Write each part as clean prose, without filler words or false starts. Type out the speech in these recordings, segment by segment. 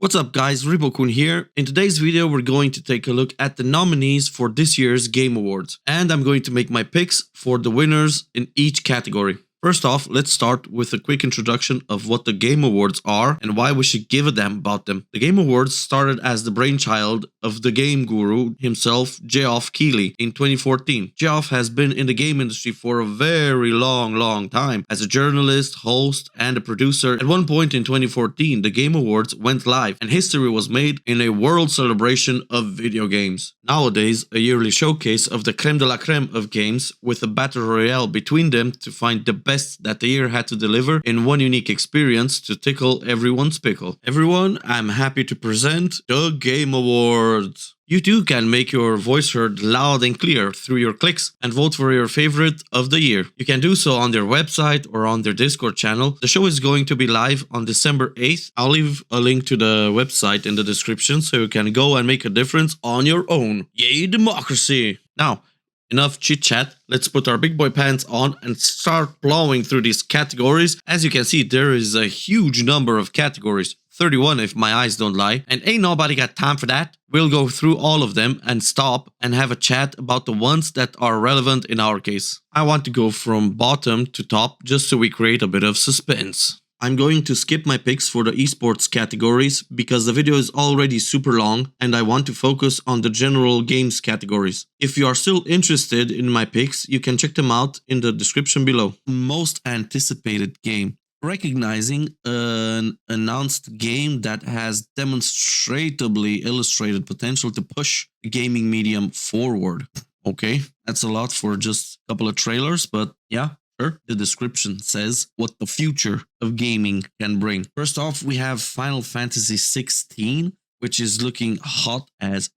What's up guys, Ribokun here. In today's video we're going to take a look at the nominees for this year's Game Awards, and I'm going to make my picks for the winners in each category. First off, let's start with a quick introduction of what the Game Awards are and why we should give a damn about them. The Game Awards started as the brainchild of the game guru himself, Geoff Keighley, in 2014. Geoff has been in the game industry for a very long time as a journalist, host, and a producer. At one point in 2014, the Game Awards went live and history was made in a world celebration of video games. Nowadays, a yearly showcase of the creme de la creme of games with a battle royale between them to find the best that the year had to deliver in one unique experience to tickle everyone's pickle. Everyone, I'm happy to present the Game Awards. You too can make your voice heard loud and clear through your clicks and vote for your favorite of the year. You can do so on their website or on their Discord channel. The show is going to be live on December 8th. I'll leave a link to the website in the description so you can go and make a difference on your own. Yay democracy! Now, enough chit chat, let's put our big boy pants on and start plowing through these categories. As you can see, there is a huge number of categories, 31 if my eyes don't lie, and ain't nobody got time for that. We'll go through all of them and stop and have a chat about the ones that are relevant in our case. I want to go from bottom to top just so we create a bit of suspense. I'm going to skip my picks for the esports categories because the video is already super long and I want to focus on the general games categories. If you are still interested in my picks, you can check them out in the description below. Most anticipated game. Recognizing an announced game that has demonstrably illustrated potential to push the gaming medium forward. Okay, that's a lot for just a couple of trailers, but yeah. Sure. The description says what the future of gaming can bring. First off, we have Final Fantasy 16, which is looking hot as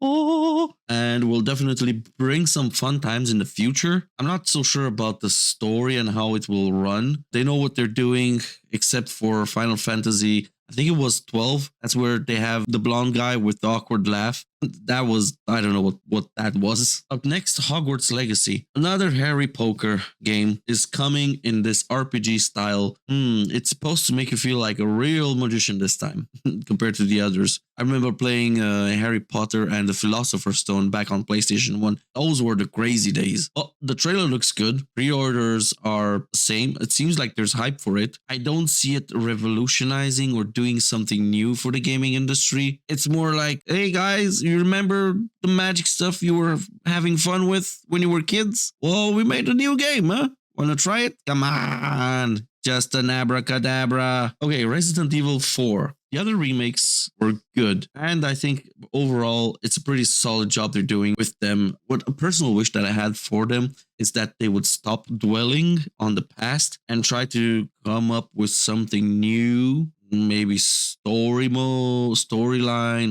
and will definitely bring some fun times in the future. I'm not so sure about the story and how it will run. They know what they're doing, except for Final Fantasy, I think it was 12. That's where they have the blonde guy with the awkward laugh. That was, I don't know what that was. Up next, Hogwarts Legacy. Another Harry Poker game is coming in this RPG style. It's supposed to make you feel like a real magician this time compared to the others. I remember playing Harry Potter and the Philosopher's Stone back on PlayStation 1. Those were the crazy days. Oh, the trailer looks good. Pre-orders are the same. It seems like there's hype for it. I don't see it revolutionizing or doing something new for the gaming industry. It's more like, hey guys, you remember the magic stuff you were having fun with when you were kids? Well, we made a new game, huh? Wanna try it? Come on, just an abracadabra. Okay, Resident Evil 4. The other remakes were good, and I think overall it's a pretty solid job they're doing with them. What a personal wish that I had for them is that they would stop dwelling on the past and try to come up with something new. Maybe storyline,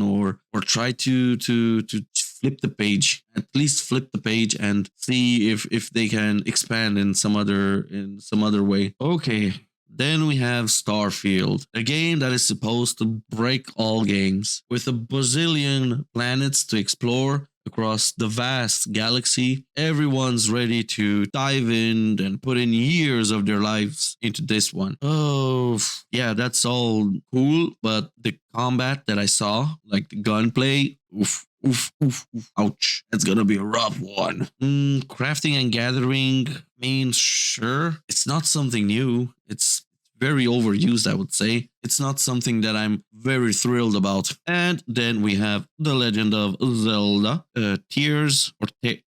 or try to flip the page. At least flip the page and see if they can expand in some other way. Okay. Then we have Starfield, a game that is supposed to break all games. With a bazillion planets to explore across the vast galaxy, everyone's ready to dive in and put in years of their lives into this one. Oh, yeah, that's all cool, but the combat that I saw, like the gunplay, oof, ouch, that's gonna be a rough one. Crafting and gathering, I mean, sure, it's not something new. It's very overused, I would say. It's not something that I'm very thrilled about. And then we have The Legend of Zelda, Tears of the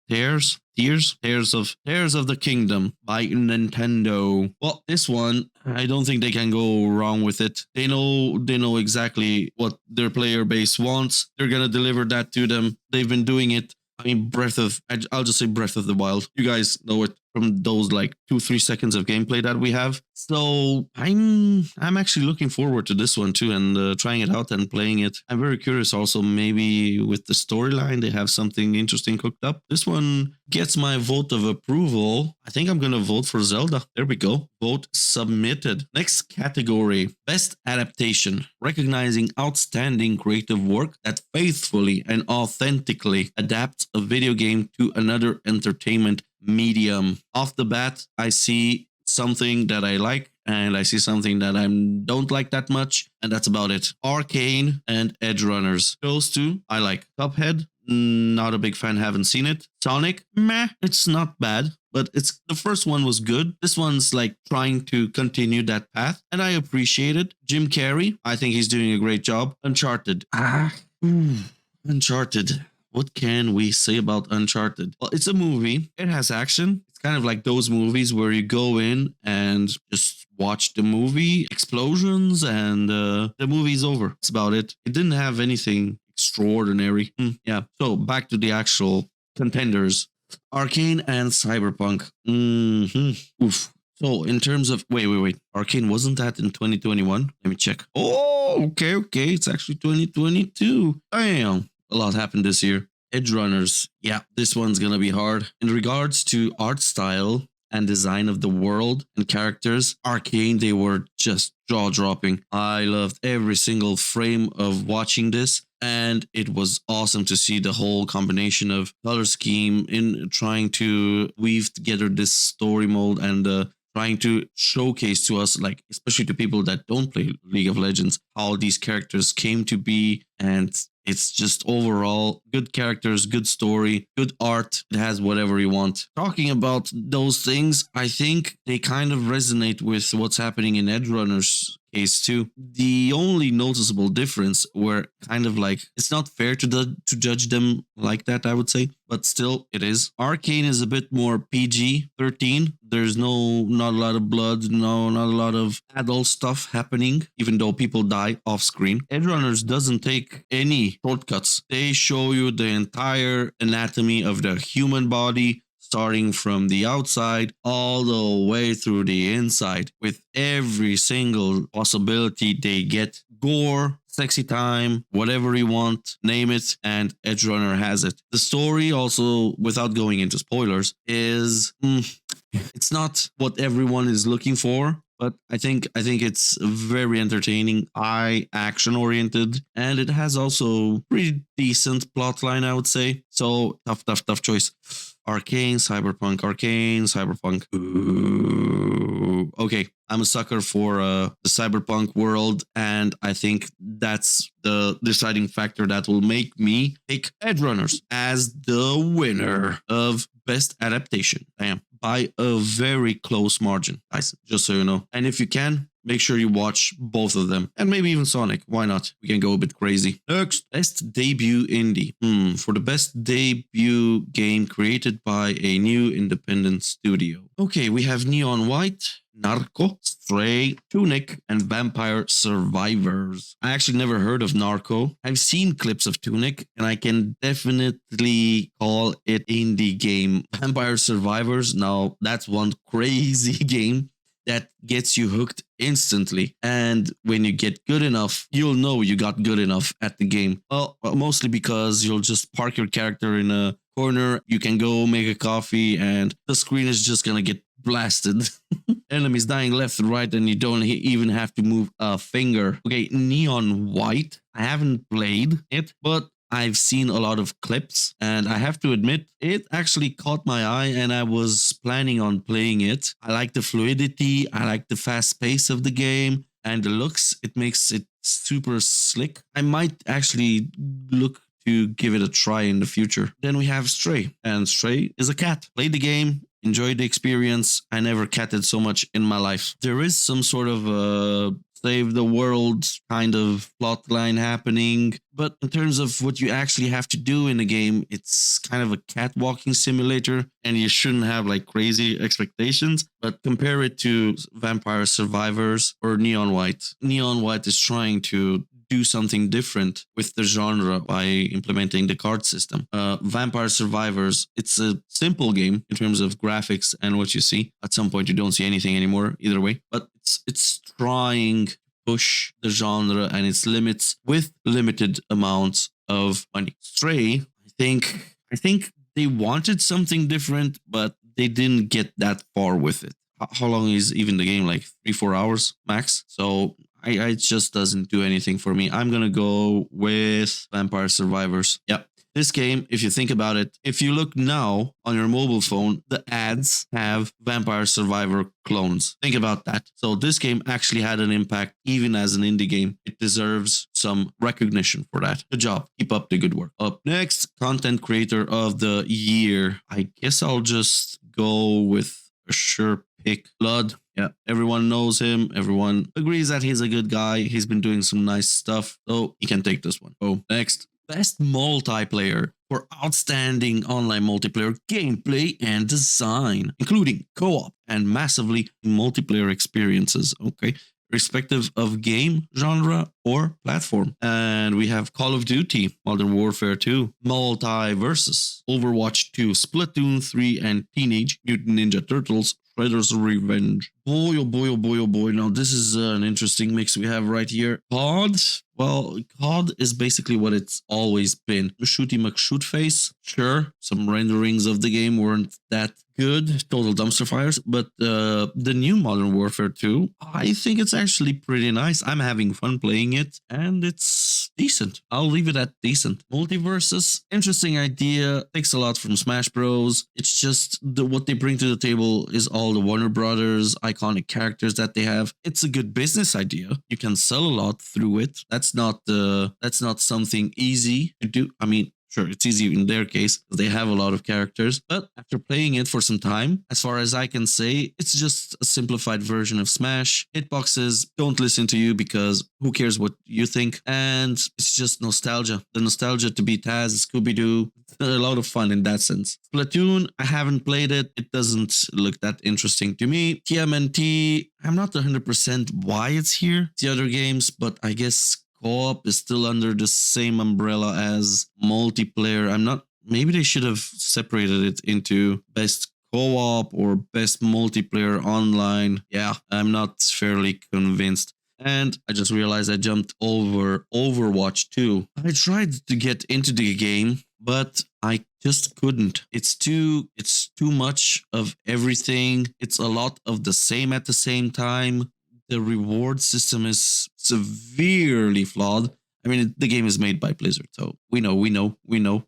Kingdom by Nintendo. Well, this one, I don't think they can go wrong with it. They know exactly what their player base wants. They're gonna deliver that to them. They've been doing it. I mean, I'll just say Breath of the Wild. You guys know it from those like 2-3 seconds of gameplay that we have. So I'm actually looking forward to this one too, and trying it out and playing it. I'm very curious also, maybe with the storyline they have something interesting cooked up. This one gets my vote of approval. I think I'm gonna vote for Zelda. There we go. Vote submitted. Next category, Best Adaptation. Recognizing outstanding creative work that faithfully and authentically adapts a video game to another entertainment medium. Off the bat, I see something that I like and I see something that I don't like that much, and that's about it. Arcane and Edge Runners. Those two I like. Cuphead, not a big fan, haven't seen it. Sonic, meh, it's not bad, but it's the first one was good. This one's like trying to continue that path, and I appreciate it. Jim Carrey, I think he's doing a great job. Uncharted, Uncharted. What can we say about Uncharted? Well, it's a movie. It has action. It's kind of like those movies where you go in and just watch the movie, explosions, and the movie's over. That's about it. It didn't have anything extraordinary. Yeah. So back to the actual contenders. Arcane and Cyberpunk. Oof. So in terms of wait. Arcane, wasn't that in 2021? Let me check. Oh, okay. It's actually 2022. Damn. A lot happened this year. Edge Runners. Yeah, this one's gonna be hard. In regards to art style and design of the world and characters, Arcane, they were just jaw-dropping. I loved every single frame of watching this, and it was awesome to see the whole combination of color scheme in trying to weave together this story mode and trying to showcase to us, like especially to people that don't play League of Legends, how these characters came to be. And it's just overall good characters, good story, good art. It has whatever you want. Talking about those things, I think they kind of resonate with what's happening in Edge Runners case too. The only noticeable difference where kind of like it's not fair to judge them like that, I would say, but still it is. Arcane is a bit more PG-13. There's not a lot of blood, not a lot of adult stuff happening, even though people die off screen. Edge Runners doesn't take any shortcuts. They show you the entire anatomy of the human body, starting from the outside all the way through the inside, with every single possibility they get. Gore, sexy time, whatever you want, name it, and Edge Runner has it. The story also, without going into spoilers, is it's not what everyone is looking for. But I think it's very entertaining, high action oriented, and it has also pretty decent plot line, I would say. So tough choice. Arcane, Cyberpunk. Ooh. Okay, I'm a sucker for the cyberpunk world, and I think that's the deciding factor that will make me pick Edge Runners as the winner of Best Adaptation. Damn, by a very close margin, guys, just so you know. And if you can, make sure you watch both of them, and maybe even Sonic. Why not? We can go a bit crazy. Next, best debut indie. For the best debut game created by a new independent studio. Okay, we have Neon White, Narco, Stray, Tunic, and Vampire Survivors. I actually never heard of Narco. I've seen clips of Tunic, and I can definitely call it indie game. Vampire Survivors, now that's one crazy game that gets you hooked instantly. And when you get good enough, you'll know you got good enough at the game. Well, mostly because you'll just park your character in a corner. You can go make a coffee and the screen is just gonna get blasted. Enemies dying left and right, and you don't even have to move a finger. Okay, Neon White. I haven't played it, but I've seen a lot of clips, and I have to admit, it actually caught my eye, and I was planning on playing it. I like the fluidity, I like the fast pace of the game, and the looks. It makes it super slick. I might actually look to give it a try in the future. Then we have Stray, and Stray is a cat. Played the game, enjoyed the experience. I never catted so much in my life. There is some sort of save the world kind of plot line happening, but in terms of what you actually have to do in the game, it's kind of a cat walking simulator, and you shouldn't have like crazy expectations. But compare it to Vampire Survivors or Neon White. Neon White is trying to do something different with the genre by implementing the card system. Vampire Survivors, it's a simple game in terms of graphics and what you see. At some point, you don't see anything anymore, either way. But it's trying to push the genre and its limits with limited amounts of money. Stray, I think they wanted something different, but they didn't get that far with it. How long is even the game? Like 3-4 hours max. So it just doesn't do anything for me. I'm gonna go with Vampire Survivors. Yep. This game, if you think about it, if you look now on your mobile phone, the ads have Vampire Survivor clones. Think about that. So this game actually had an impact even as an indie game. It deserves some recognition for that. Good job. Keep up the good work. Up next, content creator of the year. I guess I'll just go with a sure pick. Blood. Yeah, everyone knows him. Everyone agrees that he's a good guy. He's been doing some nice stuff. So he can take this one. Oh, next. Best multiplayer for outstanding online multiplayer gameplay and design, including co-op and massively multiplayer experiences. Okay. Respective of game, genre, or platform. And we have Call of Duty, Modern Warfare 2, Multiversus, Overwatch 2, Splatoon 3, and Teenage Mutant Ninja Turtles Shredder's Revenge. Boy, oh boy, oh boy, oh boy. Now, this is an interesting mix we have right here. COD. Well, COD is basically what it's always been. Shooty McShoot face. Sure, some renderings of the game weren't that good. Total dumpster fires. But the new Modern Warfare 2, I think it's actually pretty nice. I'm having fun playing it, and it's decent. I'll leave it at decent. Multiversus, interesting idea. Takes a lot from Smash Bros. It's just what they bring to the table is all the Warner Brothers iconic characters that they have. It's a good business idea. You can sell a lot through it. That's not something easy to do. I mean, sure, it's easy in their case. They have a lot of characters. But after playing it for some time, as far as I can say, it's just a simplified version of Smash. Hitboxes don't listen to you because who cares what you think? And it's just nostalgia. The nostalgia to be Taz, Scooby-Doo. A lot of fun in that sense. Splatoon, I haven't played it. It doesn't look that interesting to me. TMNT, I'm not 100% why it's here. The other games, but I guess co-op is still under the same umbrella as multiplayer. Maybe they should have separated it into best co-op or best multiplayer online. Yeah, I'm not fairly convinced. And I just realized I jumped over Overwatch 2. I tried to get into the game, but I just couldn't. It's too much of everything. It's a lot of the same at the same time. The reward system is severely flawed. I mean, the game is made by Blizzard, so we know.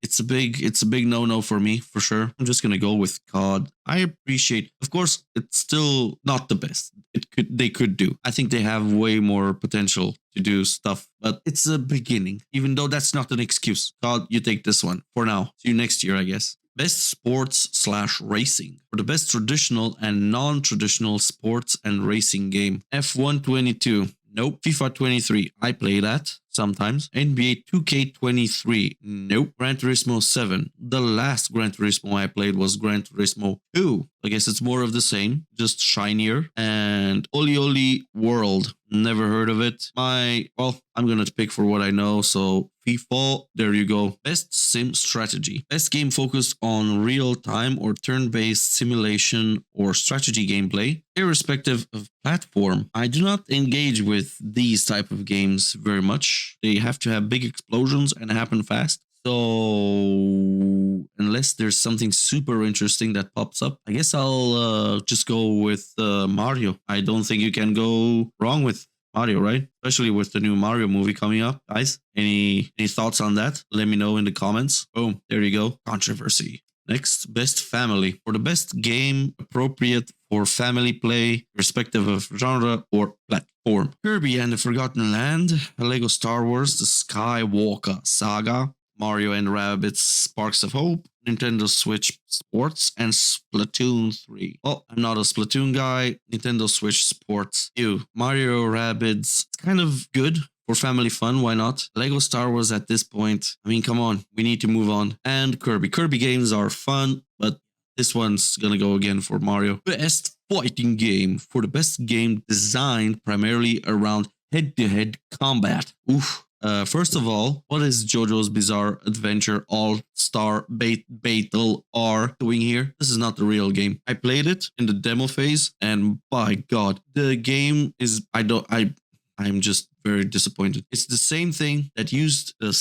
It's a big no-no for me, for sure. I'm just gonna go with COD. I appreciate, of course, it's still not the best. They could do. I think they have way more potential to do stuff, but it's a beginning. Even though that's not an excuse. COD, you take this one for now. See you next year, I guess. Best sports/racing. For the best traditional and non-traditional sports and racing game. F1 22. Nope. FIFA 23. I play that sometimes. NBA 2K23. Nope. Gran Turismo 7. The last Gran Turismo I played was Gran Turismo 2. I guess it's more of the same, just shinier. And Oli Oli World. Never heard of it. I'm gonna pick for what I know. So FIFA, there you go. Best sim strategy. Best game focused on real-time or turn-based simulation or strategy gameplay, irrespective of platform. I do not engage with these type of games very much. They have to have big explosions and happen fast. So unless there's something super interesting that pops up, I guess I'll just go with Mario. I don't think you can go wrong with Mario, right? Especially with the new Mario movie coming up. Guys, any thoughts on that? Let me know in the comments. Boom, there you go. Controversy. Next, best family. For the best game appropriate for family play, respective of genre or platform. Kirby and the Forgotten Land, Lego Star Wars, The Skywalker Saga, Mario and Rabbids Sparks of Hope, Nintendo Switch Sports, and Splatoon 3. Well, I'm not a Splatoon guy. Nintendo Switch Sports. Mario Rabbids, it's kind of good for family fun. Why not? Lego Star Wars at this point. I mean, come on. We need to move on. And Kirby. Kirby games are fun, but this one's gonna go again for Mario. Best fighting game. For the best game designed primarily around head-to-head combat. Oof. First of all, what is JoJo's Bizarre Adventure All-Star Battle R doing here? This is not the real game. I played it in the demo phase, and by God, the game is I'm just very disappointed. It's the same thing that used the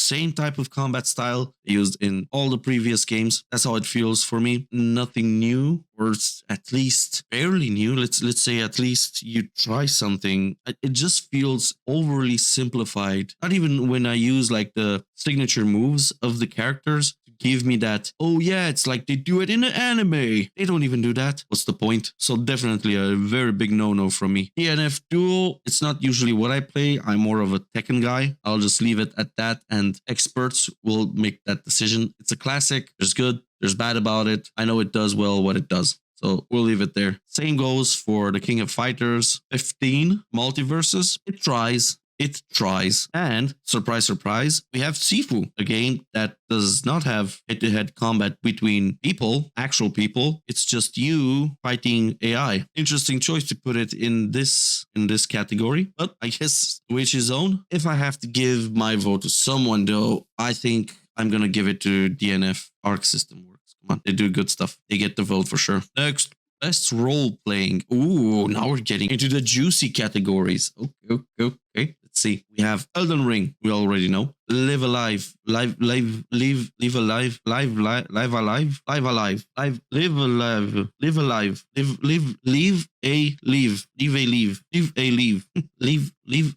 same type of combat style used in all the previous games. That's how it feels for me. Nothing new, or at least fairly new. Let's say at least you try something. It just feels overly simplified. Not even when I use like the signature moves of the characters to give me that, oh yeah, it's like they do it in an anime. They don't even do that. What's the point? So definitely a very big no-no from me. DNF Duel, it's not usually what I play. I'm more of a Tekken guy. I'll just leave it at that, and experts will make that decision. It's a classic. There's good, there's bad about it. I know it does well what it does. So we'll leave it there. Same goes for the King of Fighters 15 Multiverses. It tries. It tries. And surprise, surprise, we have Sifu, a game that does not have head-to-head combat between people, actual people. It's just you fighting AI. Interesting choice to put it in this category, but I guess to each his own. If I have to give my vote to someone though, I think I'm gonna give it to DNF. Arc System Works. Come on, they do good stuff. They get the vote for sure. Next. Best role playing. Ooh, now we're getting into the juicy categories. Okay. Let's see. We have Elden Ring. We already know. Live Alive. Live Alive. Live Alive. Live Alive. Live Alive. Live Alive. Live Alive. Live Alive. Leave a leave. Leave a leave. Leave a leave.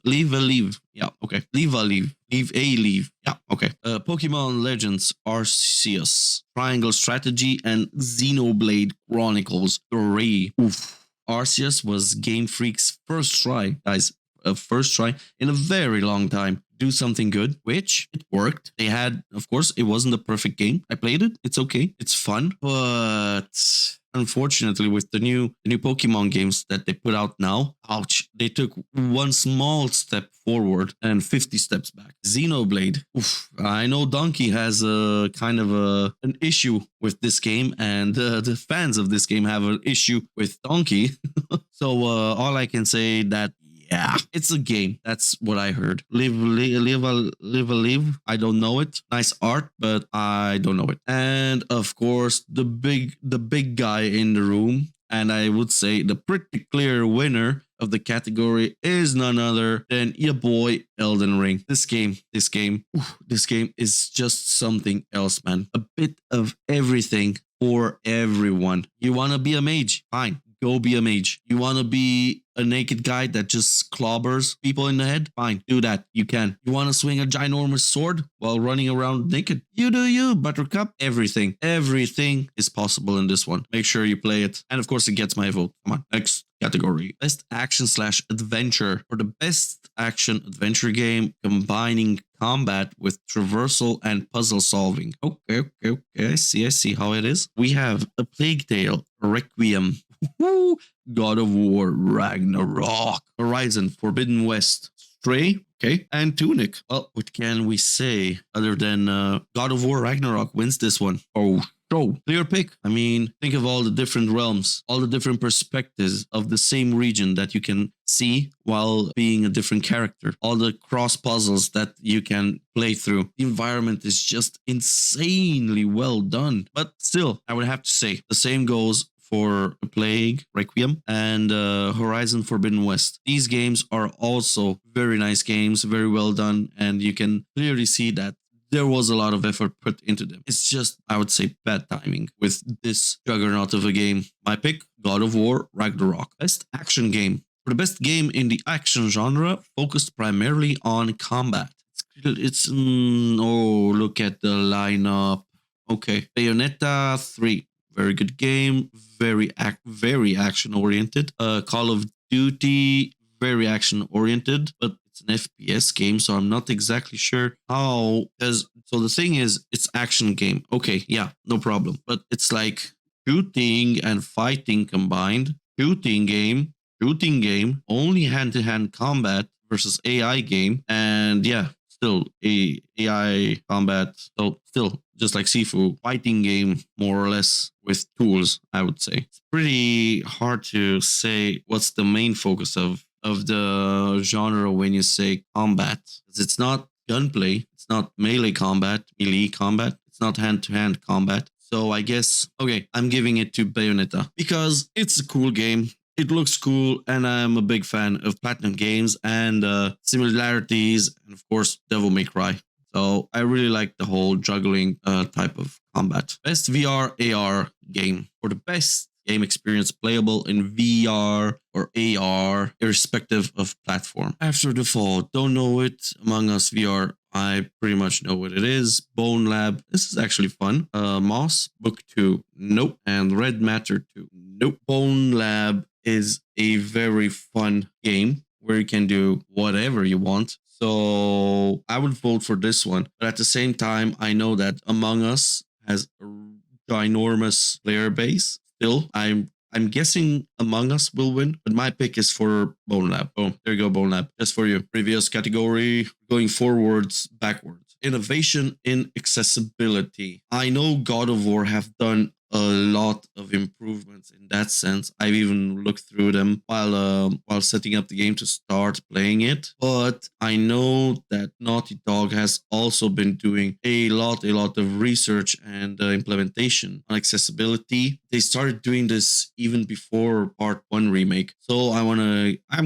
Leave a leave. Yeah, okay. Leave a leave. Leave a leave. Yeah, okay. Pokemon Legends Arceus, Triangle Strategy, and Xenoblade Chronicles 3. Oof. Arceus was Game Freak's first try, guys. First try in a very long time. Do something good, which it worked. They had, of course, it wasn't a perfect game. I played it. It's okay. It's fun, but unfortunately, with the new Pokemon games that they put out now, ouch, they took one small step forward and 50 steps back. Xenoblade. Oof, I know Donkey has a kind of an issue with this game, and the fans of this game have an issue with Donkey. So all I can say that, yeah, it's a game. That's what I heard. Live. I don't know it. Nice art, but I don't know it. And of course, the big guy in the room, and I would say the pretty clear winner of the category is none other than your boy Elden Ring. This game is just something else, man. A bit of everything for everyone. You want to be a mage? Fine. Go be a mage. You want to be a naked guy that just clobbers people in the head? Fine, do that. You can. You want to swing a ginormous sword while running around naked? You do you, Buttercup. Everything is possible in this one. Make sure you play it. And of course, it gets my vote. Come on, next category. Best action/adventure. For the best action-adventure game combining combat with traversal and puzzle solving. Okay. I see how it is. We have A Plague Tale, Requiem, God of War Ragnarok, Horizon Forbidden West, Stray, okay, and Tunic. Well, what can we say other than God of War Ragnarok wins this one? Oh, so clear pick. I mean, think of all the different realms, all the different perspectives of the same region that you can see while being a different character, all the cross puzzles that you can play through. The environment is just insanely well done. But still, I would have to say the same goes for A Plague, Requiem, and Horizon Forbidden West. These games are also very nice games, very well done, and you can clearly see that there was a lot of effort put into them. It's just, I would say, bad timing with this juggernaut of a game. My pick, God of War Ragnarok. Best action game. For the best game in the action genre, focused primarily on combat. Oh, look at the lineup. Okay, Bayonetta 3. Very good game, very action oriented. Call of Duty, very action oriented, but it's an FPS game, so I'm not exactly sure how. So the thing is, it's action game. Okay, yeah, no problem. But it's like shooting and fighting combined. Shooting game, only hand-to-hand combat versus AI game, and yeah. Still AI combat, so still just like Sifu, fighting game more or less with tools, I would say. It's pretty hard to say what's the main focus of the genre when you say combat. It's not gunplay, it's not melee combat, it's not hand-to-hand combat. So I guess, okay, I'm giving it to Bayonetta because it's a cool game. It looks cool, and I'm a big fan of Platinum games and similarities, and of course, Devil May Cry. So I really like the whole juggling type of combat. Best VR AR game. For the best game experience playable in VR or AR, irrespective of platform. After the Fall, don't know it. Among Us VR, I pretty much know what it is. Bone Lab, this is actually fun. Moss, Book 2, nope. And Red Matter 2, nope. Bone Lab is a very fun game where you can do whatever you want. So I would vote for this one. But at the same time, I know that Among Us has a ginormous player base. Still, I'm guessing Among Us will win, but my pick is for Bone Lab. Oh, there you go, Bone Lab. Just for you. Previous category, going forwards, backwards. Innovation in accessibility. I know God of War have done a lot of improvements in that sense. I've even looked through them while setting up the game to start playing it. But I know that Naughty Dog has also been doing a lot of research and implementation on accessibility. They started doing this even before Part 1 remake. So I'm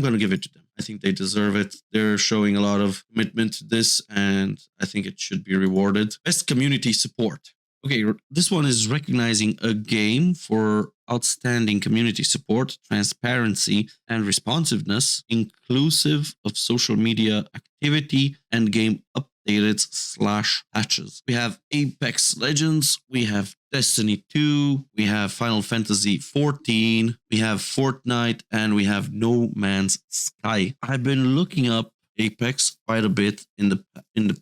gonna give it to them. I think they deserve it. They're showing a lot of commitment to this, and I think it should be rewarded. Best community support. Okay, this one is recognizing a game for outstanding community support, transparency, and responsiveness, inclusive of social media activity and game updated/patches. We have Apex Legends, we have Destiny 2, we have Final Fantasy 14, we have Fortnite, and we have No Man's Sky. I've been looking up Apex quite a bit in the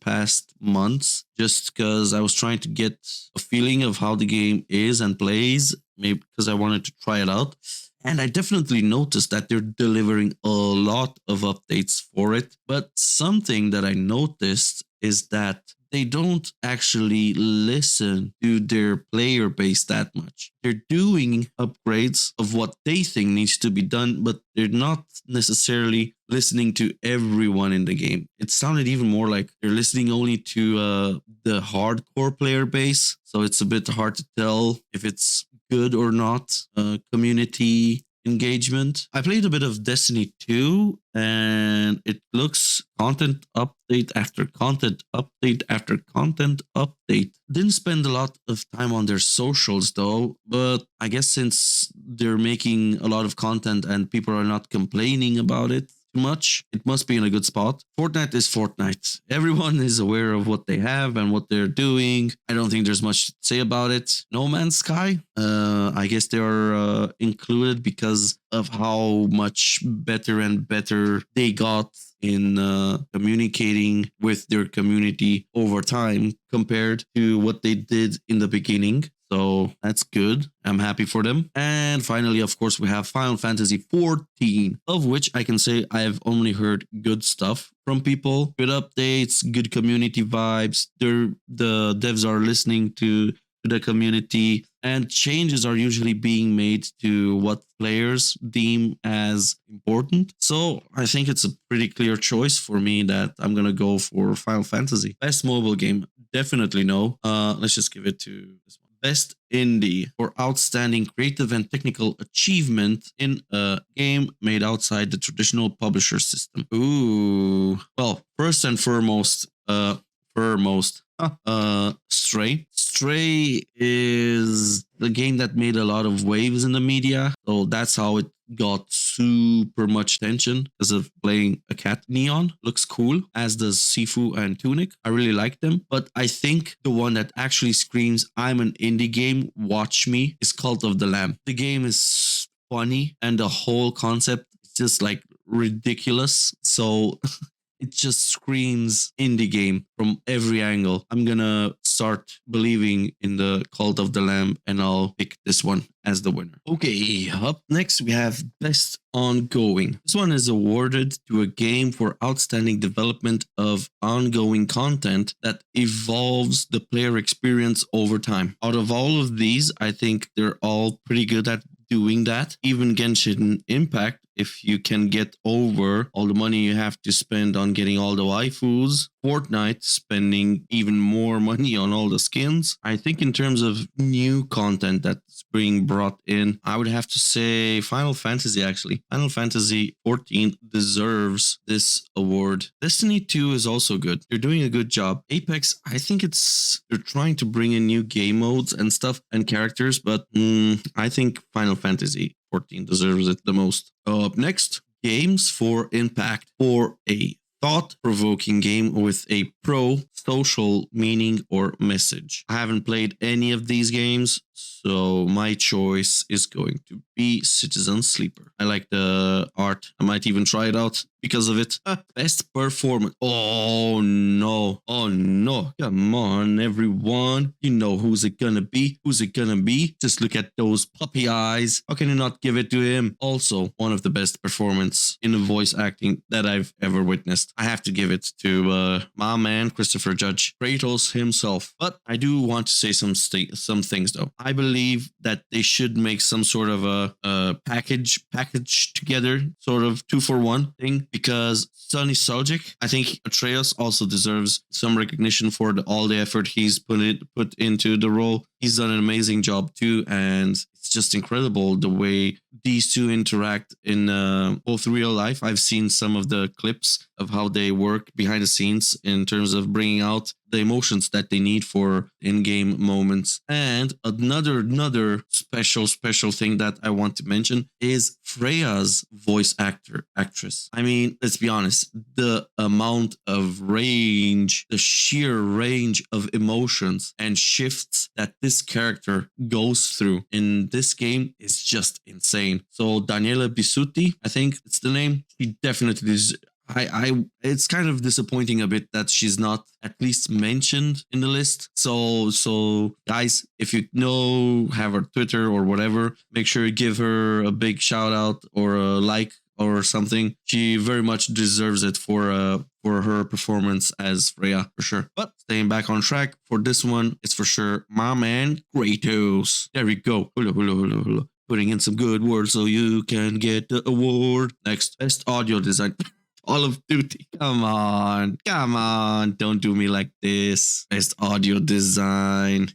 past months, just because I was trying to get a feeling of how the game is and plays, maybe because I wanted to try it out. And I definitely noticed that they're delivering a lot of updates for it. But something that I noticed is that they don't actually listen to their player base that much. They're doing upgrades of what they think needs to be done, but they're not necessarily listening to everyone in the game. It sounded even more like they're listening only to the hardcore player base. So it's a bit hard to tell if it's good or not. Community engagement. I played a bit of Destiny 2 and it looks content update after content update after content update. Didn't spend a lot of time on their socials though, but I guess since they're making a lot of content and people are not complaining about it too much, it must be in a good spot. Fortnite is Fortnite. Everyone is aware of what they have and what they're doing. I don't think there's much to say about it. No Man's Sky, I guess they are included because of how much better and better they got in communicating with their community over time compared to what they did in the beginning. So that's good. I'm happy for them. And finally, of course, we have Final Fantasy 14, of which I can say I have only heard good stuff from people. Good updates, good community vibes. The devs are listening to the community, and changes are usually being made to what players deem as important. So I think it's a pretty clear choice for me that I'm gonna go for Final Fantasy. Best mobile game, definitely no. Let's just give it to this one. Best Indie for outstanding creative and technical achievement in a game made outside the traditional publisher system. Ooh. Well, first and foremost, Stray. Stray is the game that made a lot of waves in the media. So that's how it got super much attention because of playing a cat. Neon looks cool, as does Sifu and Tunic. I really like them. But I think the one that actually screams, I'm an indie game, watch me, is Cult of the Lamb. The game is funny and the whole concept is just like ridiculous. So it just screams indie game from every angle. I'm gonna start believing in the Cult of the Lamb and I'll pick this one as the winner. Okay, up next we have Best Ongoing. This one is awarded to a game for outstanding development of ongoing content that evolves the player experience over time. Out of all of these, I think they're all pretty good at doing that. Even Genshin Impact if you can get over all the money you have to spend on getting all the waifus. Fortnite spending even more money on all the skins. I think in terms of new content that's being brought in, I would have to say Final Fantasy actually. Final Fantasy 14 deserves this award. Destiny 2 is also good. They're doing a good job. Apex, I think they're trying to bring in new game modes and stuff and characters, but I think Final Fantasy 14 deserves it the most. Up next, games for impact, for a thought-provoking game with a pro-social meaning or message. I haven't played any of these games, so my choice is going to be Citizen Sleeper. I like the art. I might even try it out because of it. Best performance. Oh no. Oh no. Come on, everyone. You know who's it gonna be? Who's it gonna be? Just look at those puppy eyes. How can you not give it to him? Also, one of the best performance in voice acting that I've ever witnessed. I have to give it to my man, Christopher Judge, Kratos himself. But I do want to say some things though. I believe that they should make some sort of a package together, sort of 2-for-1 thing, because Sonny Sojic, I think Atreus also deserves some recognition for all the effort he's put into the role. He's done an amazing job too, and it's just incredible the way these two interact in both real life. I've seen some of the clips of how they work behind the scenes in terms of bringing out the emotions that they need for in-game moments. And another special thing that I want to mention is Freya's voice actress. I mean, let's be honest, the amount of range, the sheer range of emotions and shifts that this character goes through in this game is just insane. So Daniela Bisutti, I think it's the name, she definitely is. It's kind of disappointing a bit that she's not at least mentioned in the list. So guys, if you have her Twitter or whatever, make sure you give her a big shout out or a like or something. She very much deserves it for her performance as Freya, for sure. But staying back on track for this one, it's for sure my man Kratos. There we go. Hula, hula, hula, hula. Putting in some good words so you can get the award. Next, best audio design. Call of Duty. Come on. Don't do me like this. Best audio design.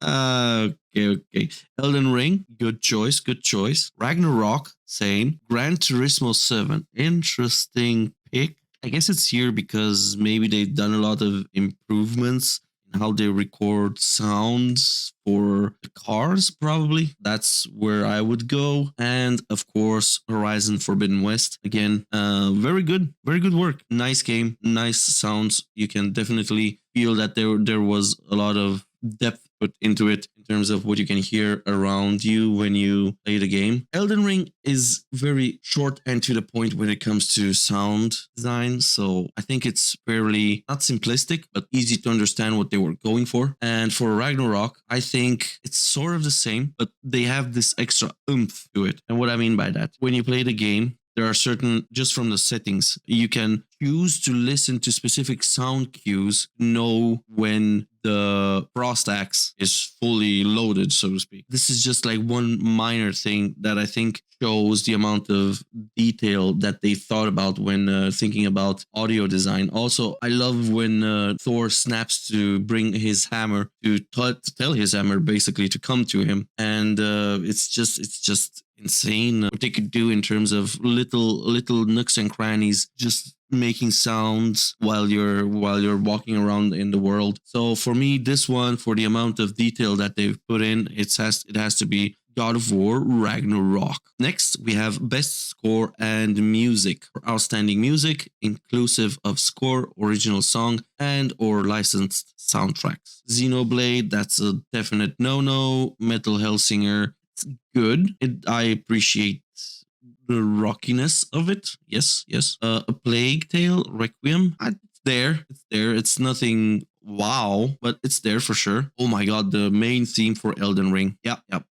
Okay. Elden Ring, good choice. Ragnarok, same. Gran Turismo 7, interesting pick. I guess it's here because maybe they've done a lot of improvements in how they record sounds for the cars, probably. That's where I would go. And of course, Horizon Forbidden West. Again, very good work. Nice game, nice sounds. You can definitely feel that there was a lot of depth put into it in terms of what you can hear around you when you play the game. Elden Ring is very short and to the point when it comes to sound design, so I think it's fairly not simplistic but easy to understand what they were going for. And for Ragnarok, I think it's sort of the same, but they have this extra oomph to it. And what I mean by that, when you play the game, there are certain, just from the settings, you can choose to listen to specific sound cues, know when the frost axe is fully loaded, so to speak. This is just like one minor thing that I think shows the amount of detail that they thought about when thinking about audio design. Also, I love when Thor snaps to bring his hammer, to tell his hammer basically to come to him. And it's just insane what they could do in terms of little nooks and crannies, just making sounds while you're walking around in the world. So for me, this one, for the amount of detail that they've put in, it has to be God of War Ragnarok. Next, we have Best Score and Music. For outstanding music, inclusive of score, original song, and or licensed soundtracks. Xenoblade, that's a definite no-no. Metal Hellsinger, it's good. I appreciate the rockiness of it. Yes. A Plague Tale Requiem, it's there. It's nothing wow, but it's there for sure. Oh my god, the main theme for Elden Ring. Yeah,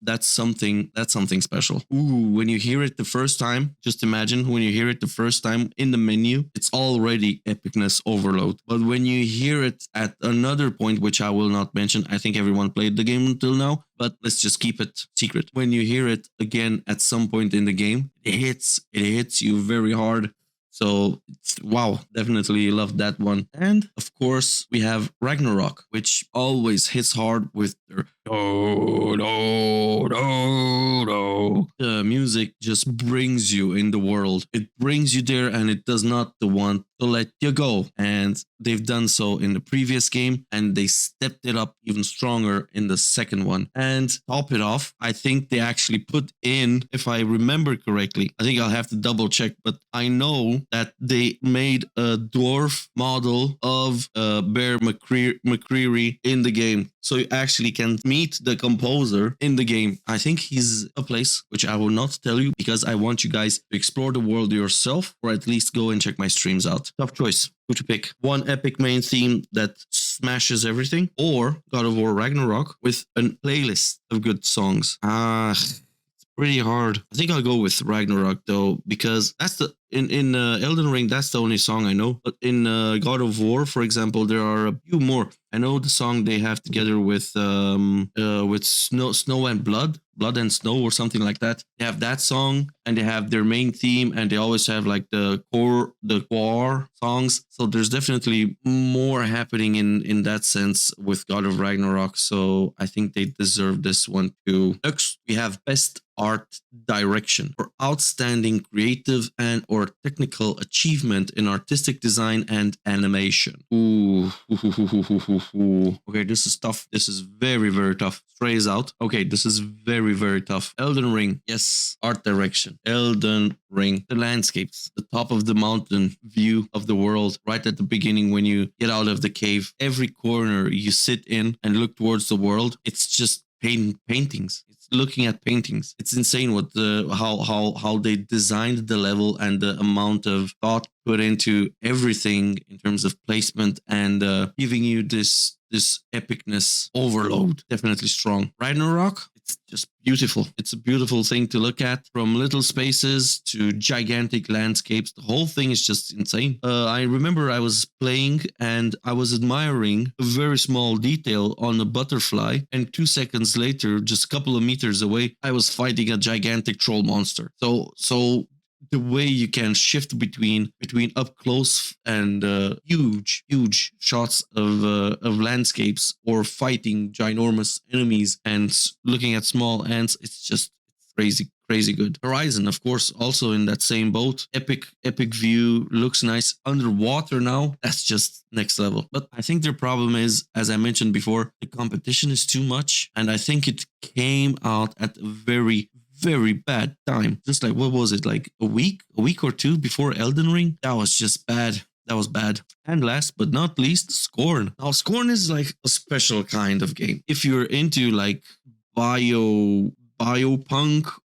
that's something special. Ooh, when you hear it the first time, just imagine when you hear it the first time in the menu, it's already epicness overload. But when you hear it at another point, which I will not mention, I think everyone played the game until now, but let's just keep it secret. When you hear it again at some point in the game, it hits you very hard. So wow, definitely love that one. And of course, we have Ragnarok, which always hits hard with their no, no, no, no. The music just brings you in the world. It brings you there, and it does not want to let you go. And they've done so in the previous game, and they stepped it up even stronger in the second one. And top it off, I think they actually put in, if I remember correctly, I think I'll have to double check, but I know that they made a dwarf model of Bear McCreary in the game. So you actually can meet the composer in the game. I think he's a place which I will not tell you because I want you guys to explore the world yourself, or at least go and check my streams out. Tough choice. Who to pick? One epic main theme that smashes everything, or God of War Ragnarok with a playlist of good songs. Pretty hard. I think I'll go with Ragnarok though, because that's the in Elden Ring, that's the only song I know. But in God of War, for example, there are a few more. I know the song they have together with Snow and Blood and Snow, or something like that. They have that song, and they have their main theme, and they always have like the core songs. So there's definitely more happening in that sense with God of Ragnarok. So I think they deserve this one too. Next, we have Best Art Direction for outstanding creative and or technical achievement in artistic design and animation. Ooh. Okay, this is tough. This is very, very tough. Strays out. Okay, this is very, very tough. Elden Ring. Yes, art direction. Elden Ring. The landscapes, the top of the mountain view of the world, right at the beginning when you get out of the cave. Every corner you sit in and look towards the world, it's just paintings. It's looking at paintings. It's insane what how they designed the level and the amount of thought put into everything in terms of placement and giving you this epicness overload. Definitely strong. Ragnarok, it's just beautiful. It's a beautiful thing to look at, from little spaces to gigantic landscapes. The whole thing is just insane. I remember I was playing and I was admiring a very small detail on a butterfly, and 2 seconds later, just a couple of meters away, I was fighting a gigantic troll monster. So the way you can shift between up close and huge shots of landscapes, or fighting ginormous enemies and looking at small ants, it's just crazy good. Horizon, of course, also in that same boat. Epic view, looks nice. Underwater now, that's just next level. But I think their problem is, as I mentioned before, the competition is too much, and I think it came out at a very bad time. Just like, what was it, like a week or two before Elden Ring? That was just bad. That was bad. And last but not least, Scorn. Now, Scorn is like a special kind of game. If you're into like biopunk,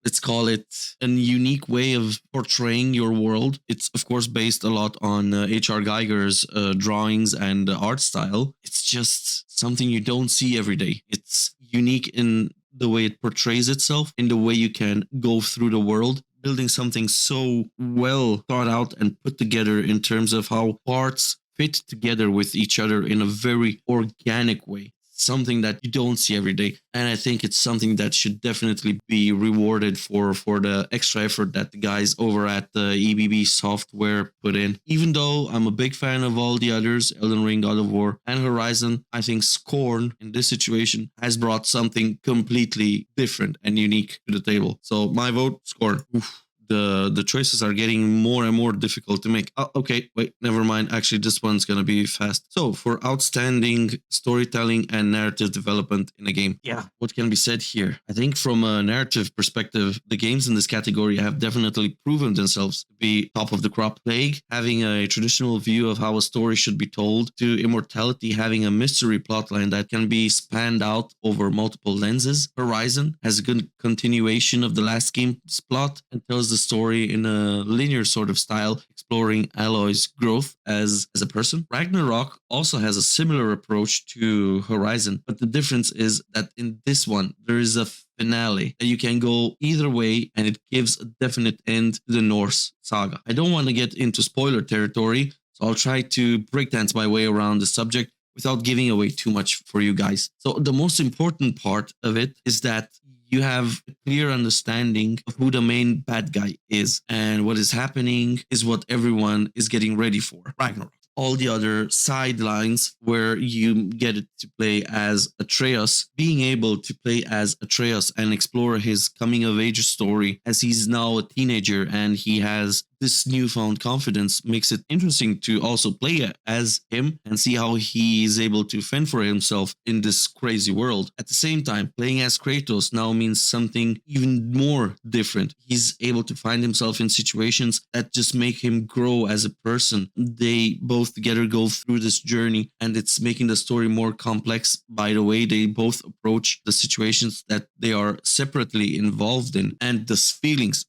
let's call it, a unique way of portraying your world. It's of course based a lot on H.R. Geiger's drawings and art style. It's just something you don't see every day. It's unique in the way it portrays itself, in the way you can go through the world, building something so well thought out and put together in terms of how parts fit together with each other in a very organic way. Something that you don't see every day. And I think it's something that should definitely be rewarded for the extra effort that the guys over at the EBB software put in. Even though I'm a big fan of all the others, Elden Ring, God of War, and Horizon, I think Scorn in this situation has brought something completely different and unique to the table. So my vote, Scorn. Oof. The choices are getting more and more difficult to make. Oh, okay, wait, never mind. Actually, this one's gonna be fast. So for outstanding storytelling and narrative development in a game, yeah, what can be said here? I think from a narrative perspective, the games in this category have definitely proven themselves to be top of the crop. Plague having a traditional view of how a story should be told, to Immortality having a mystery plotline that can be spanned out over multiple lenses. Horizon has a good continuation of the last game's plot and tells the story in a linear sort of style, exploring Aloy's growth as a person. Ragnarok also has a similar approach to Horizon, but the difference is that in this one, there is a finale that you can go either way and it gives a definite end to the Norse saga. I don't want to get into spoiler territory, so I'll try to breakdance my way around the subject without giving away too much for you guys. So the most important part of it is that you have a clear understanding of who the main bad guy is, and what is happening is what everyone is getting ready for. Ragnarok. All the other sidelines where you get it to play as Atreus, being able to play as Atreus and explore his coming of age story as he's now a teenager and he has this newfound confidence makes it interesting to also play as him and see how he is able to fend for himself in this crazy world. At the same time, playing as Kratos now means something even more different. He's able to find himself in situations that just make him grow as a person. They both together go through this journey, and it's making the story more complex by the way they both approach the situations that they are separately involved in. And the feelings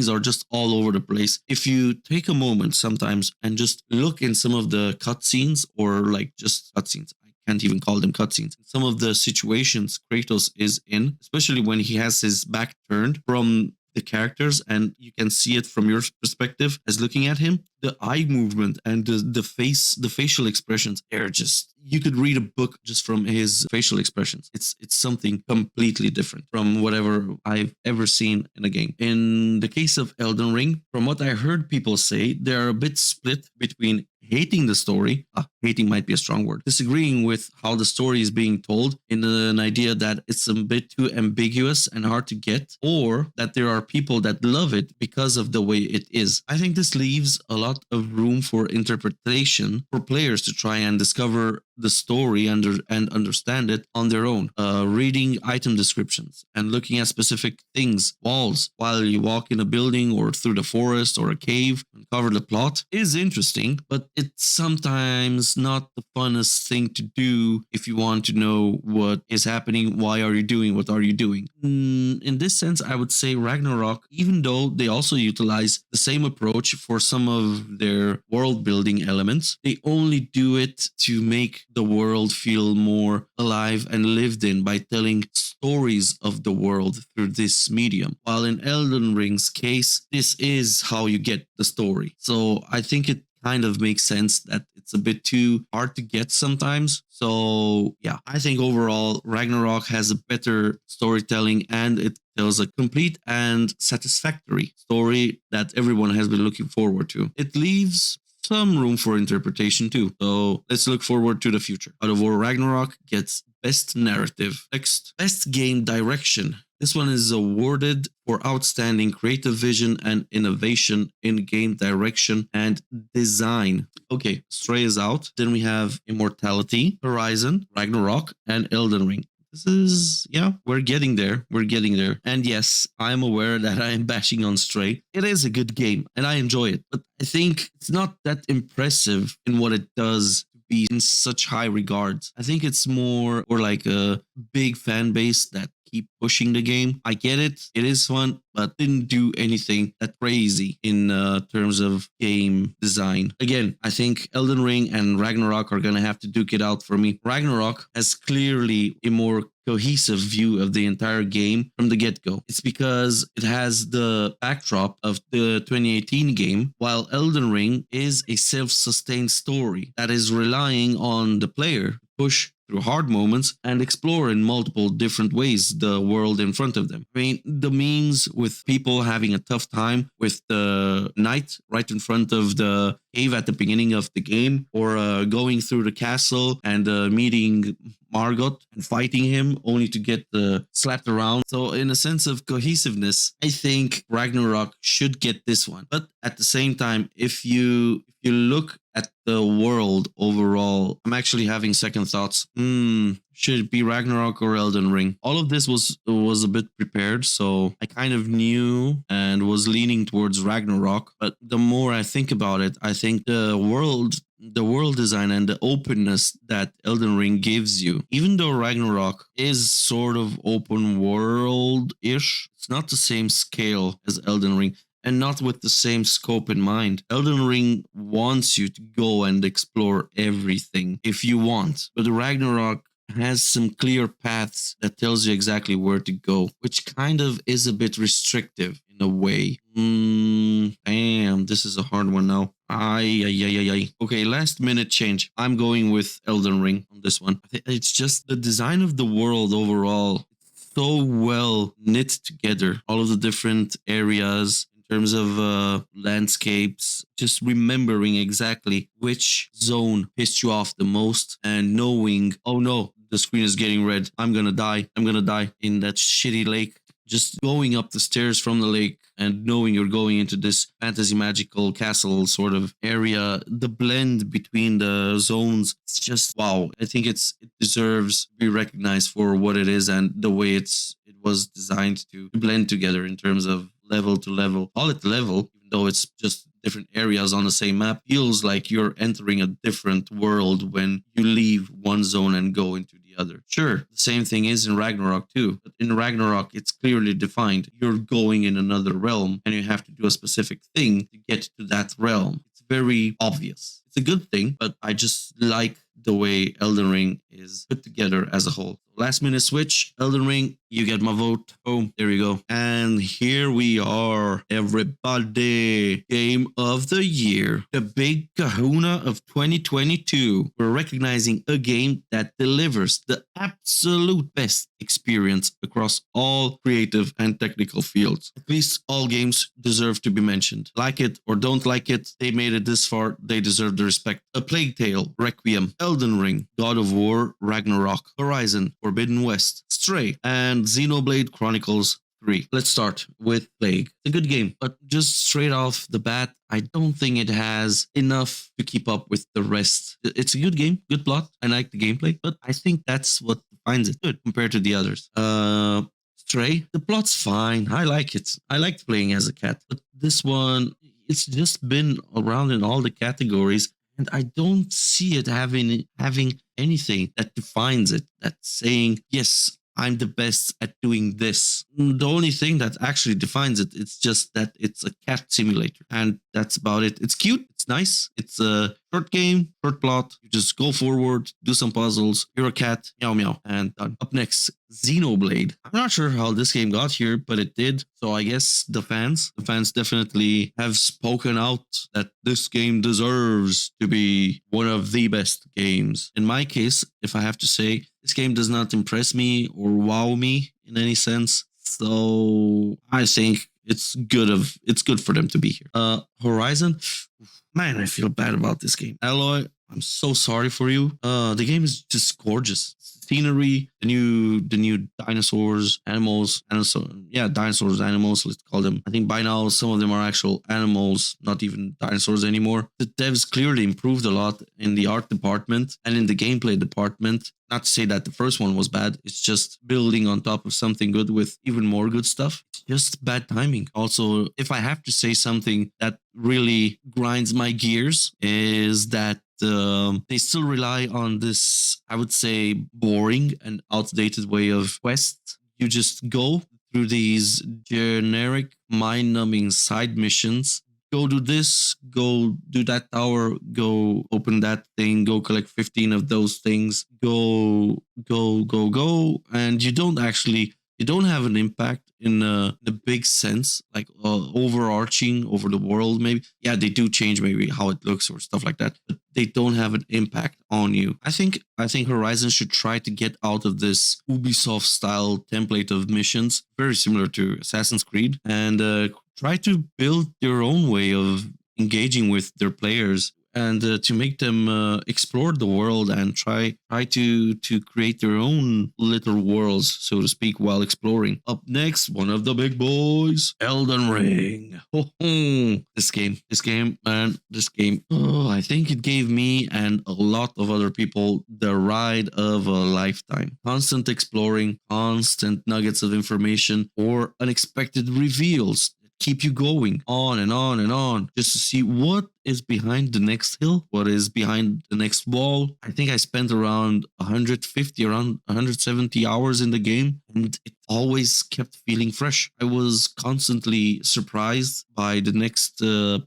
are just all over the place. If you take a moment sometimes and just look in some of the cutscenes, or like just cutscenes, I can't even call them cutscenes, some of the situations Kratos is in, especially when he has his back turned from the characters and you can see it from your perspective as looking at him, the eye movement and the facial expressions, they're just, you could read a book just from his facial expressions. It's something completely different from whatever I've ever seen in a game. In the case of Elden Ring, from what I heard people say, they're a bit split between hating the story, hating might be a strong word, disagreeing with how the story is being told, in an idea that it's a bit too ambiguous and hard to get, or that there are people that love it because of the way it is. I think this leaves a lot of room for interpretation for players to try and discover the story and understand it on their own. Reading item descriptions and looking at specific things, walls, while you walk in a building or through the forest or a cave and cover the plot is interesting, but it's sometimes not the funnest thing to do if you want to know what is happening, why are you doing, what are you doing. In this sense, I would say Ragnarok, even though they also utilize the same approach for some of their world building elements, they only do it to make the world feel more alive and lived in by telling stories of the world through this medium. While in Elden Ring's case, this is how you get the story. So I think it kind of makes sense that it's a bit too hard to get sometimes. So yeah, I think overall Ragnarok has a better storytelling and it tells a complete and satisfactory story that everyone has been looking forward to. It leaves some room for interpretation too. So let's look forward to the future. God of War Ragnarok gets Best Narrative. Next, Best Game Direction. This one is awarded for outstanding creative vision and innovation in game direction and design. Okay, Stray is out. Then we have Immortality, Horizon, Ragnarok, and Elden Ring. This is, yeah, we're getting there. We're getting there. And yes, I'm aware that I am bashing on Stray. It is a good game and I enjoy it, but I think it's not that impressive in what it does be in such high regards. I think it's more or like a big fan base that keep pushing the game. I get it. It is fun, but didn't do anything that crazy in terms of game design. Again, I think Elden Ring and Ragnarok are going to have to duke it out for me. Ragnarok has clearly a more cohesive view of the entire game from the get-go. It's because it has the backdrop of the 2018 game, while Elden Ring is a self-sustained story that is relying on the player to push through hard moments and explore in multiple different ways the world in front of them. I mean, the memes with people having a tough time with the knight right in front of the cave at the beginning of the game, or going through the castle and meeting Margot and fighting him only to get slapped around. So in a sense of cohesiveness, I think Ragnarok should get this one. But at the same time, if you look at the world overall, I'm actually having second thoughts. Should it be Ragnarok or Elden Ring? All of this was a bit prepared, so I kind of knew and was leaning towards Ragnarok. But the more I think about it, I think the world design and the openness that Elden Ring gives you, even though Ragnarok is sort of open world-ish, it's not the same scale as Elden Ring. and not with the same scope in mind. Elden Ring wants you to go and explore everything if you want, but Ragnarok has some clear paths that tells you exactly where to go, which kind of is a bit restrictive in a way. Damn, this is a hard one now. Ay, ay, ay, ay, ay. Okay, last minute change. I'm going with Elden Ring on this one. It's just the design of the world overall. So well knit together. All of the different areas in terms of landscapes, just remembering exactly which zone pissed you off the most and knowing, oh no, the screen is getting red. I'm gonna die. I'm gonna die in that shitty lake. Just going up the stairs from the lake and knowing you're going into this fantasy magical castle sort of area, the blend between the zones, it's just wow. I think it deserves to be recognized for what it is and the way it was designed to blend together in terms of level to level. Call it level, even though it's just different areas on the same map. Feels like you're entering a different world when you leave one zone and go into the other. Sure, the same thing is in Ragnarok too, but in Ragnarok it's clearly defined. You're going in another realm and you have to do a specific thing to get to that realm. It's very obvious. It's a good thing, but I just like the way Elden Ring is put together as a whole. Last minute switch, Elden Ring, you get my vote. Boom, there you go. And here we are, everybody. Game of the year, the big kahuna of 2022. We're recognizing a game that delivers the absolute best experience across all creative and technical fields. At least all games deserve to be mentioned. Like it or don't like it, they made it this far, they deserve the respect. A Plague Tale, Requiem, Elden Ring, God of War, Ragnarok, Horizon, Forbidden West, Stray, and Xenoblade Chronicles 3. Let's start with Plague. It's a good game, but just straight off the bat, I don't think it has enough to keep up with the rest. It's a good game, good plot. I like the gameplay, but I think that's what defines it good compared to the others. Stray, the plot's fine. I like it. I liked playing as a cat, but this one, it's just been around in all the categories. And I don't see it having anything that defines it, that's saying, yes, I'm the best at doing this. The only thing that actually defines it, it's just that it's a cat simulator. And that's about it. It's cute. It's nice. It's a short game, short plot. You just go forward, do some puzzles. You're a cat, meow meow, and done. Up next, Xenoblade. I'm not sure how this game got here, but it did. So I guess the fans definitely have spoken out that this game deserves to be one of the best games. In my case, if I have to say, this game does not impress me or wow me in any sense. So I think it's good for them to be here. Horizon, man, I feel bad about this game. Alloy, I'm so sorry for you. The game is just gorgeous. Scenery, the new dinosaurs, dinosaurs, animals, let's call them. I think by now some of them are actual animals, not even dinosaurs anymore. The devs clearly improved a lot in the art department and in the gameplay department. Not to say that the first one was bad, it's just building on top of something good with even more good stuff. It's just bad timing. Also, if I have to say something that really grinds my gears, is that they still rely on this, I would say, boring and outdated way of quests. You just go through these generic, mind-numbing side missions. Go do this, go do that tower, go open that thing, go collect 15 of those things, go, and you don't have an impact in the big sense, like overarching over the world. Maybe, yeah, they do change maybe how it looks or stuff like that, but they don't have an impact on you. I think Horizon should try to get out of this Ubisoft style template of missions, very similar to Assassin's Creed, and try to build their own way of engaging with their players and to make them explore the world and try to create their own little worlds, so to speak, while exploring. Up next, one of the big boys, Elden Ring. This game, man, this game. Oh, I think it gave me and a lot of other people the ride of a lifetime. Constant exploring, constant nuggets of information, or unexpected reveals keep you going on and on and on just to see what is behind the next hill, what is behind the next wall. I think I spent around 150, around 170 hours in the game, and it always kept feeling fresh. I was constantly surprised by the next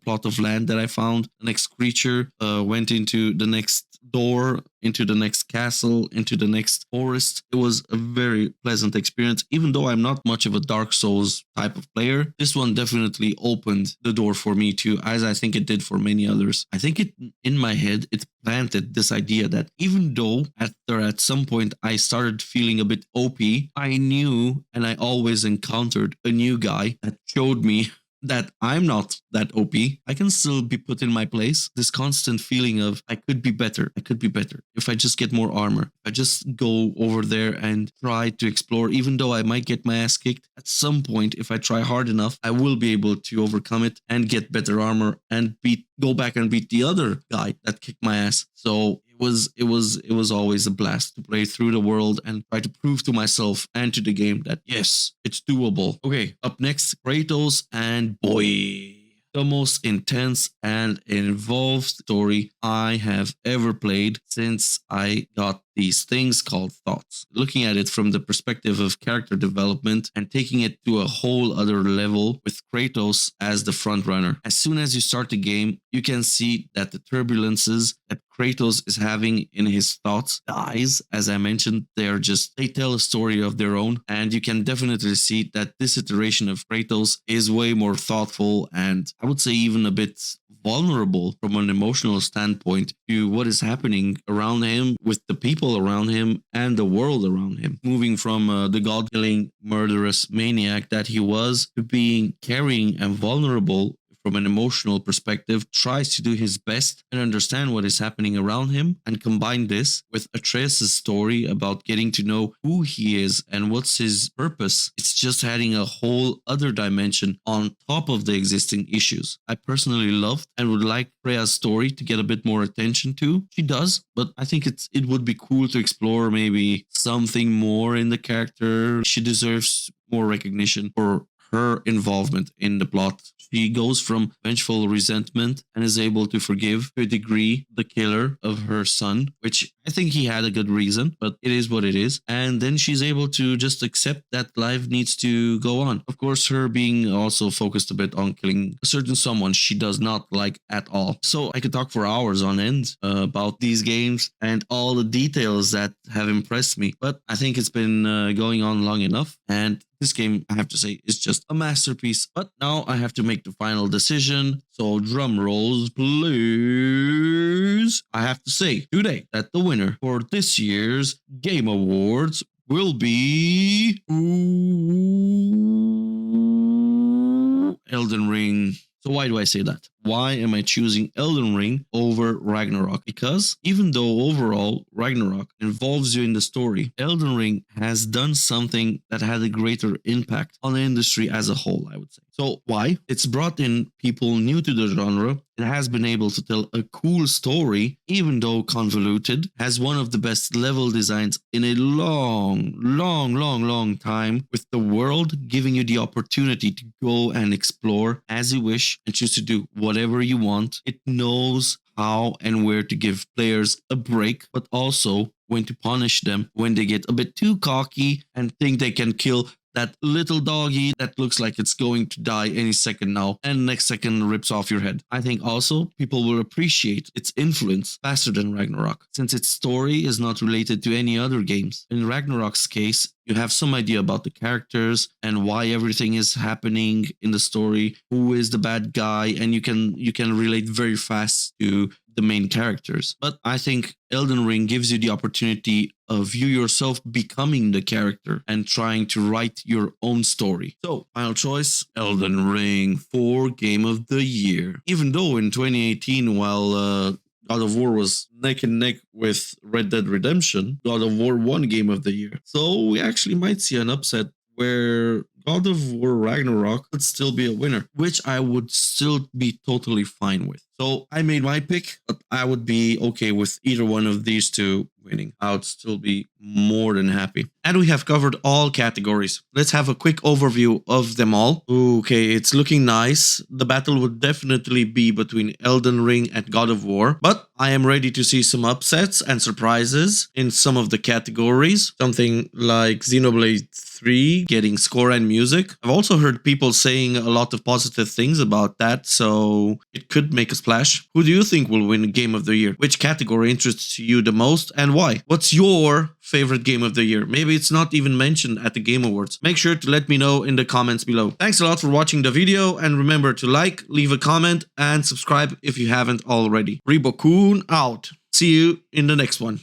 plot of land that I found, the next creature, went into the next door, into the next castle, into the next forest. It was a very pleasant experience. Even though I'm not much of a Dark Souls type of player, this one definitely opened the door for me too, as I think it did for many others. I think it, in my head, it planted this idea that even though at some point I started feeling a bit OP, I knew and I always encountered a new guy that showed me that I'm not that OP. I can still be put in my place. This constant feeling of I could be better. I could be better if I just get more armor. If I just go over there and try to explore, even though I might get my ass kicked, at some point, if I try hard enough, I will be able to overcome it and get better armor and go back and beat the other guy that kicked my ass. So it was always a blast to play through the world and try to prove to myself and to the game that yes, it's doable. Okay, up next, Kratos and boy, the most intense and involved story I have ever played since I got these things called thoughts. Looking at it from the perspective of character development and taking it to a whole other level with Kratos as the front runner. As soon as you start the game, you can see that the turbulences that Kratos is having in his thoughts, the eyes, as I mentioned, they tell a story of their own. And you can definitely see that this iteration of Kratos is way more thoughtful and I would say even a bit vulnerable from an emotional standpoint to what is happening around him, with the people around him and the world around him. Moving from the god-killing murderous maniac that he was to being caring and vulnerable from an emotional perspective, tries to do his best and understand what is happening around him, and combine this with Atreus' story about getting to know who he is and what's his purpose. It's just adding a whole other dimension on top of the existing issues. I personally loved and would like Freya's story to get a bit more attention to. She does, but I think it would be cool to explore maybe something more in the character. She deserves more recognition for her involvement in the plot. She goes from vengeful resentment and is able to forgive to a degree the killer of her son, which I think he had a good reason, but it is what it is. And then she's able to just accept that life needs to go on. Of course, her being also focused a bit on killing a certain someone she does not like at all. So I could talk for hours on end about these games and all the details that have impressed me. But I think it's been going on long enough. And this game, I have to say, is just a masterpiece. But now I have to make the final decision. So drum rolls, please. I have to say today that the winner for this year's Game Awards will be Elden Ring. So why do I say that? Why am I choosing Elden Ring over Ragnarok? Because even though overall Ragnarok involves you in the story, Elden Ring has done something that had a greater impact on the industry as a whole, I would say. So why? It's brought in people new to the genre. It has been able to tell a cool story, even though convoluted, has one of the best level designs in a long time, with the world giving you the opportunity to go and explore as you wish and choose to do whatever you want. It knows how and where to give players a break, but also when to punish them when they get a bit too cocky and think they can kill that little doggy that looks like it's going to die any second now, and next second rips off your head. I think also people will appreciate its influence faster than Ragnarok, since its story is not related to any other games. In Ragnarok's case, you have some idea about the characters and why everything is happening in the story, who is the bad guy, and you can relate very fast to the main characters. But I think Elden Ring gives you the opportunity of you yourself becoming the character and trying to write your own story. So, final choice, Elden Ring for Game of the Year. Even though in 2018, while God of War was neck and neck with Red Dead Redemption, God of War won Game of the Year. So we actually might see an upset where God of War Ragnarok could still be a winner, which I would still be totally fine with. So I made my pick, but I would be okay with either one of these two winning. I would still be more than happy. And we have covered all categories. Let's have a quick overview of them all. Okay, it's looking nice. The battle would definitely be between Elden Ring and God of War, but I am ready to see some upsets and surprises in some of the categories. Something like Xenoblade 3 getting score and music. I've also heard people saying a lot of positive things about that, so it could make a splash. Who do you think will win Game of the Year? Which category interests you the most and why? What's your favorite game of the year? Maybe it's not even mentioned at the Game Awards. Make sure to let me know in the comments below. Thanks a lot for watching the video, and remember to like, leave a comment, and subscribe if you haven't already. Ribokun out. See you in the next one.